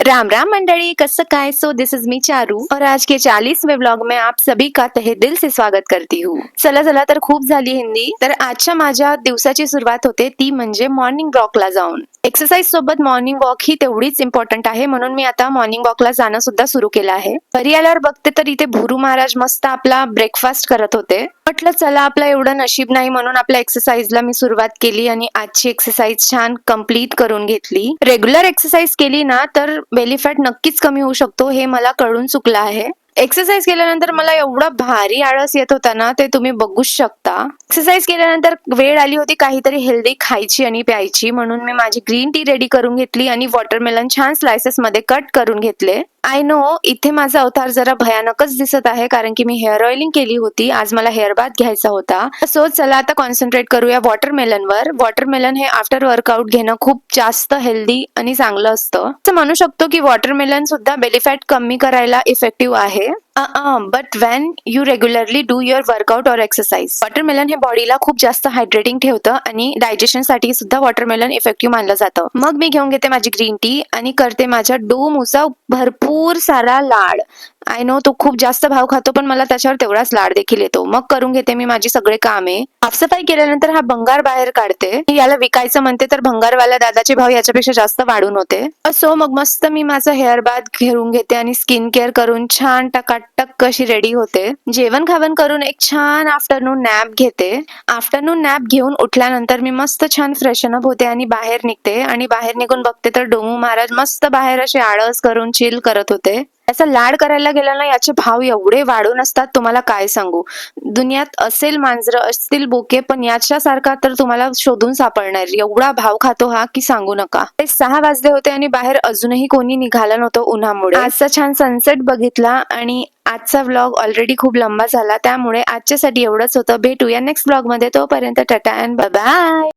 राम राम मंडली, कसं काय? So this is me Charu और आज के 40वें व्लॉग में आप सभी का तहे दिल से स्वागत करती हूँ। चला चला तर खूप झाली हिंदी, तर आजच्या माझ्या दिवसाची सुरुवात होते ती म्हणजे मॉर्निंग वॉकला जाऊन। एक्सरसाइज सोबत मॉर्निंग वॉक ही तेवढीच इम्पॉर्टंट आहे, म्हणून मी आता मॉर्निंग वॉकला जाणं सुद्धा सुरू केलं आहे। घरी आल्यावर बघते तर इथे भुरू महाराज मस्त आपला ब्रेकफास्ट करत होते। म्हटलं चला आपलं एवढं नशीब नाही म्हणून आपल्या एक्सरसाइजला मी सुरुवात केली आणि आजची एक्सरसाइज छान कंप्लीट करून घेतली। रेग्युलर एक्सरसाइज केली ना तर बेली फॅट नक्कीच कमी होऊ शकतो, हे मला कळून चुकलं आहे। एक्सरसाइज केल्यानंतर मला एवढा भारी आळस येत होता ना, ते तुम्ही बघूच शकता। एक्सरसाइज केल्यानंतर वेळ आली होती काहीतरी हेल्दी खायची आणि प्यायची, म्हणून मी माझी ग्रीन टी रेडी करून घेतली आणि वॉटरमेलन छान स्लायसेस मध्ये कट करून घेतले। आय नो इथे माझा अवतार जरा भयानकच दिसत आहे, कारण की मी हेअर ऑइलिंग केली होती। आज मला हेअर बाथ घ्यायचा होता, सो चला आता कॉन्सन्ट्रेट करूया वॉटरमेलनवर। वॉटरमेलन हे आफ्टर वर्कआउट घेणं खूप जास्त हेल्दी आणि चांगलं असतं। असं म्हणू शकतो की वॉटरमेलन सुद्धा बेली फॅट कमी करायला इफेक्टिव्ह आहे। But Wien you regularly do your workout और एक्सरसाइज, वॉटरमेलन हे बॉडीला खूप जास्त हायड्रेटिंग ठेवतं आणि डायजेशन साठी सुद्धा वॉटरमेलन इफेक्टिव्ह मानलं जातं। मग मी घेऊन घेते माझी ग्रीन टी आणि करते माझ्या डोमूचा भरपूर सारा लाड। आय नो तो खूप जास्त भाव खातो, पण मला त्याच्यावर तेवढाच लाड देखील येतो। मग करून घेते मी माझी सगळे कामे। साफसफाई केल्यानंतर हा भंगार बाहेर काढते। याला विकायचं म्हणते तर भंगारवाल्या दादाचे भाव याच्यापेक्षा जास्त वाढून होते। सो मग मस्त मी माझं हेअर बाथ घेऊन घेते आणि स्किन केअर करून छान टकाटक कशी रेडी होते। जेवण खावण करून एक छान आफ्टरनून नॅप घेते। आफ्टरनून नॅप घेऊन उठल्यानंतर मी मस्त छान फ्रेशन अप होते आणि बाहेर निघते। आणि बाहेर निघून बघते तर डोमू महाराज मस्त बाहेर असे आळस करून चिल करत होते। याचा लाड करायला गेला ना, याचे भाव एवढे वाढून असतात, तुम्हाला काय सांगू। दुनियात असेल मांजरं असतील बोके, पण याच्यासारखा तर तुम्हाला शोधून सापडणार, एवढा भाव खातो हा की सांगू नका। 6 वाजले होते आणि बाहेर अजूनही कोणी निघालं नव्हतं उन्हामुळे। आजचा छान सनसेट बघितला आणि आजचा व्लॉग ऑलरेडी खूप लंबा झाला, त्यामुळे आजच्यासाठी एवढंच होतं। भेटूया नेक्स्ट व्लॉग मध्ये, तोपर्यंत टाटा अँड बाय बाय।